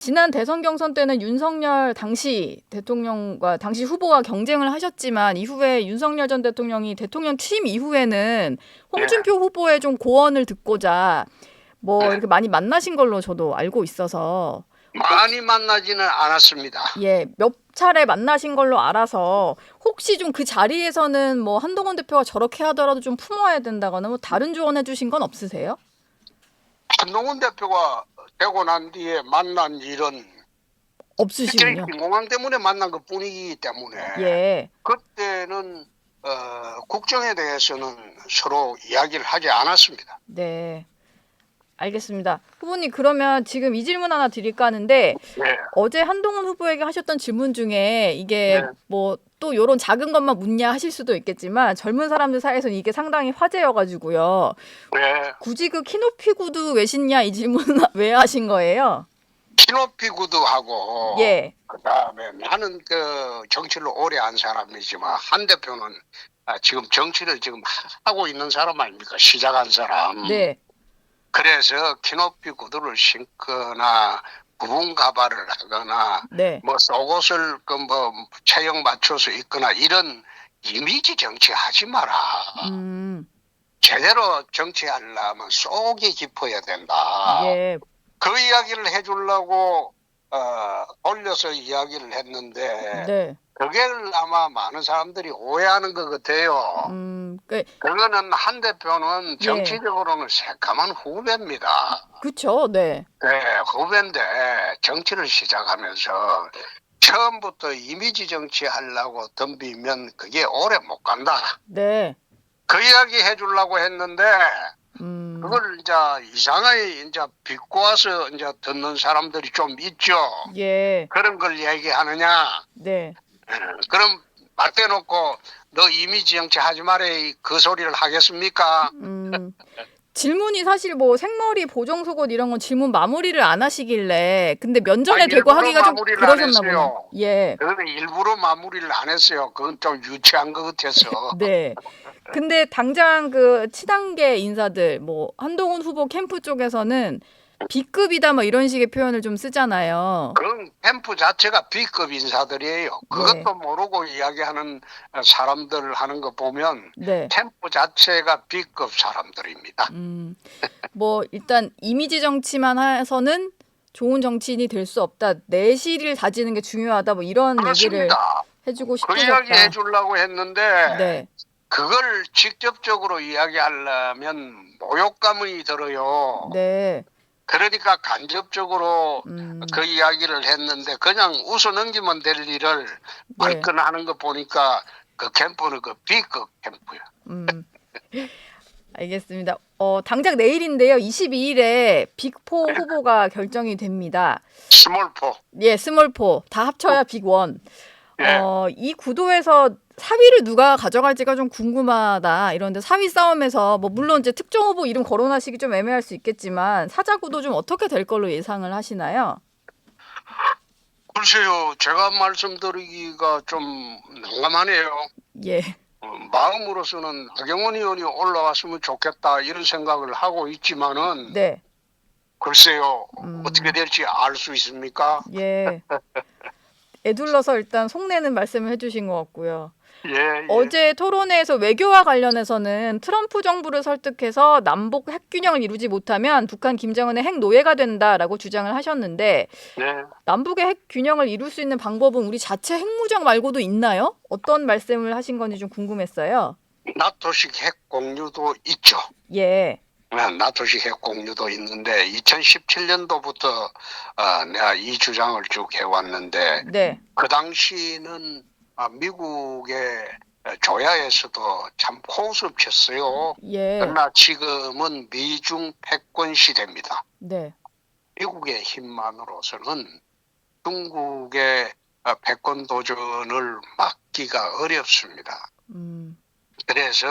지난 대선 경선 때는 윤석열 당시 대통령과 당시 후보가 경쟁을 하셨지만 이후에 윤석열 전 대통령이 대통령 취임 이후에는 예, 홍준표 후보의 좀 고언을 듣고자 뭐 네. 이렇게 많이 만나신 걸로 저도 알고 있어서 혹시 많이 만나지는 않았습니다. 몇 차례 만나신 걸로 알아서 혹시 좀 그 자리에서는 뭐 한동훈 대표가 저렇게 하더라도 좀 품어야 된다거나 뭐 다른 조언해 주신 건 없으세요? 한동훈 대표가 되고 난 뒤에 만난 일은 저희 없으시군요. 신공항 때문에 만난 것 뿐이기 때문에 예. 그때는 국정에 대해서는 서로 이야기를 하지 않았습니다. 네. 알겠습니다. 후보님, 그러면 지금 이 질문 하나 드릴까 하는데, 네, 어제 한동훈 후보에게 하셨던 질문 중에 이게 네, 뭐 또 요런 작은 것만 묻냐 하실 수도 있겠지만, 젊은 사람들 사이에서는 이게 상당히 화제여가지고요. 네. 굳이 그 키높이 구두 왜 신냐 이 질문은 왜 하신 거예요? 키높이 구두하고 예, 그다음에 나는 그 정치를 오래 한 사람이지만 한 대표는 지금 정치를 지금 하고 있는 사람 아닙니까? 시작한 사람. 네, 그래서 키높이 구두를 신거나 구분 가발을 하거나 네, 뭐 속옷을 그 뭐 체형 맞춰서 입거나 이런 이미지 정치 하지 마라. 음, 제대로 정치하려면 속이 깊어야 된다. 예, 그 이야기를 해주려고 올려서 이야기를 했는데 네, 그걸 아마 많은 사람들이 오해하는 것 같아요. 그, 그거는 한 대표는 예, 정치적으로는 새까만 후배입니다. 그쵸, 네, 네, 후배인데 정치를 시작하면서 처음부터 이미지 정치 하려고 덤비면 그게 오래 못 간다. 네, 그 이야기 해주려고 했는데 음, 그걸 이제 이상하게 이제 비꼬 와서 이제 듣는 사람들이 좀 있죠. 예, 그런 걸 얘기하느냐? 네, 그럼 맞대놓고 너 이미지 정치 하지 말래 그 소리를 하겠습니까? 음. 질문이 사실 뭐 생머리 보정 속옷 이런 건 질문 마무리를 안 하시길래 근데 면전에 대고 일부러 하기가 좀 마무리를 안 그러셨나 보네요. 했어요. 예. 그거는 일부러 마무리를 안 했어요. 그건 좀 유치한 것 같아서. 네. 근데 당장 그 치단계 인사들 뭐 한동훈 후보 캠프 쪽에서는 B급이다 뭐 이런 식의 표현을 좀 쓰잖아요. 그건 캠프 자체가 B급 인사들이에요. 예. 그것도 모르고 이야기하는 사람들 하는 거 보면 네. 캠프 자체가 B급 사람들입니다. 음. 뭐 일단 이미지 정치만 해서는 좋은 정치인이 될 수 없다. 내실을 다지는 게 중요하다. 뭐 이런 얘기를 그렇습니다. 해주고 그 이야기 싶으셨다. 해주려고 했는데 네. 그걸 직접적으로 이야기하려면 모욕감이 들어요. 네. 그러니까 간접적으로 음. 그 이야기를 했는데 그냥 웃어 넘기면 될 일을 네. 발끈하는 거 보니까 그 캠프는 그 B급 캠프야. 음. 알겠습니다. 당장 내일인데요. 22일에 빅4 후보가 결정이 됩니다. 스몰포. 예, 스몰4 다 합쳐야 빅1. 예. 이 구도에서 4위를 누가 가져갈지가 좀 궁금하다. 이런데 4위 싸움에서 뭐 물론 이제 특정 후보 이름 거론하시기 좀 애매할 수 있겠지만 사자 구도 좀 어떻게 될 걸로 예상을 하시나요? 글쎄요, 제가 말씀드리기가 좀 난감하네요. 예. 마음으로서는 나경원 의원이 올라왔으면 좋겠다 이런 생각을 하고 있지만은 네. 글쎄요, 어떻게 음. 될지 알 수 있습니까? 예. 애둘러서 일단 속내는 말씀을 해주신 것 같고요. 예, 예. 어제 토론회에서 외교와 관련해서는 트럼프 정부를 설득해서 남북 핵균형을 이루지 못하면 북한 김정은의 핵노예가 된다라고 주장을 하셨는데 네. 남북의 핵균형을 이룰 수 있는 방법은 우리 자체 핵무장 말고도 있나요? 어떤 말씀을 하신 건지 좀 궁금했어요. 나토식 핵 공유도 있죠. 예, 나토식 핵 공유도 있는데 2017년도부터 내가 이 주장을 쭉 해왔는데 네, 그 당시는 미국의 조야에서도 참 호흡을 쳤어요. 예, 그러나 지금은 미중 패권 시대입니다. 네, 미국의 힘만으로서는 중국의 패권 도전을 막기가 어렵습니다. 음, 그래서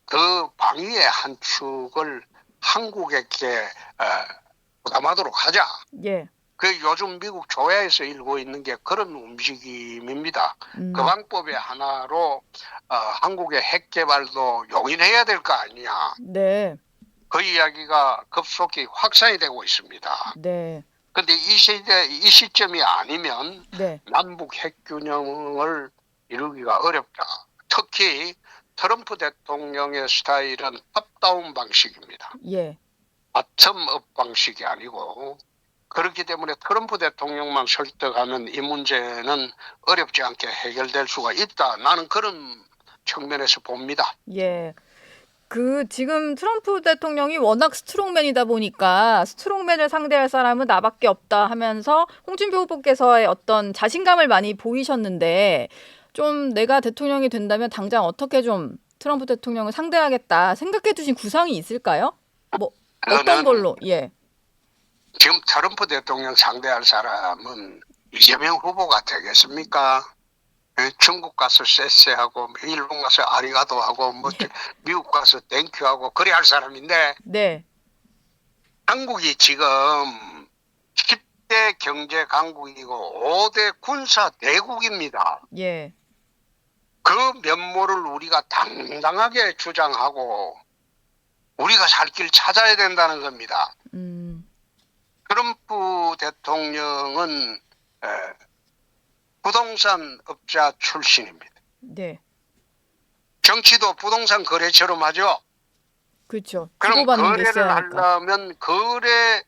그 방위의 한 축을 한국에게 부담하도록 하자. 예, 그 요즘 미국 조야에서 일고 있는 게 그런 움직임입니다. 그 음, 방법의 하나로 한국의 핵 개발도 용인해야 될 거 아니냐. 네, 그 이야기가 급속히 확산이 되고 있습니다. 네. 근데 이 시점이 아니면 네. 남북 핵균형을 이루기가 어렵다. 특히 트럼프 대통령의 스타일은 탑다운 방식입니다. 예. 바텀업 방식이 아니고, 그렇기 때문에 트럼프 대통령만 설득하면 이 문제는 어렵지 않게 해결될 수가 있다. 나는 그런 측면에서 봅니다. 예. 지금 트럼프 대통령이 워낙 스트롱맨이다 보니까 스트롱맨을 상대할 사람은 나밖에 없다 하면서 홍준표 후보께서의 어떤 자신감을 많이 보이셨는데, 좀 내가 대통령이 된다면 당장 어떻게 좀 트럼프 대통령을 상대하겠다 생각해 두신 구상이 있을까요? 뭐 어떤 저는 걸로? 예. 지금 트럼프 대통령 상대할 사람은 이재명 후보가 되겠습니까? 중국 가서 쎄쎄하고 일본 가서 아리가도 하고 예. 미국 가서 땡큐 하고 그래야 할 사람인데, 네. 한국이 지금 10대 경제 강국이고 5대 군사 대국입니다. 예. 그 면모를 우리가 당당하게 주장하고 우리가 살 길 찾아야 된다는 겁니다. 트럼프 대통령은 부동산 업자 출신입니다. 네. 정치도 부동산 거래처럼 하죠. 그렇죠. 그럼 주고받는 게 거래를 있어야 하니까. 하려면 거래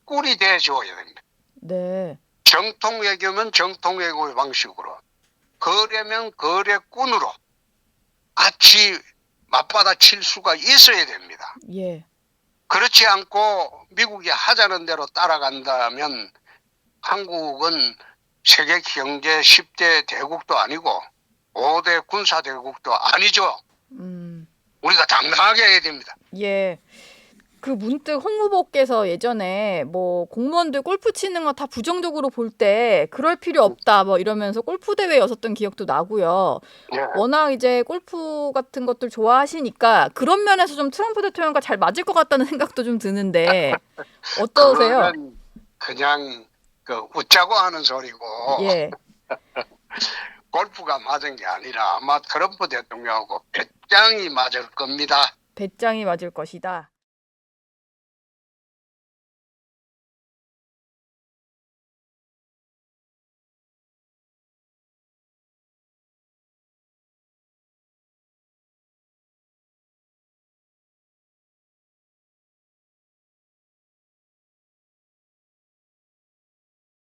꾼이 돼줘야 됩니다. 네. 정통 외교면 정통 외교 방식으로, 거래면 거래꾼으로 같이 맞받아 칠 수가 있어야 됩니다. 예. 그렇지 않고 미국이 하자는 대로 따라간다면 한국은 세계 경제 10대 대국도 아니고 5대 군사 대국도 아니죠. 우리가 당당하게 해야 됩니다. 예. 문득 홍 후보께서 예전에 뭐 공무원들 골프 치는 거 다 부정적으로 볼 때 그럴 필요 없다 뭐 이러면서 골프 대회 여섰던 기억도 나고요. 예. 워낙 이제 골프 같은 것들 좋아하시니까 그런 면에서 좀 트럼프 대통령과 잘 맞을 것 같다는 생각도 좀 드는데 어떠세요? 그거는 그냥 웃자고 하는 소리고, 예. 골프가 맞은 게 아니라 아마 트럼프 대통령하고 배짱이 맞을 겁니다. 배짱이 맞을 것이다.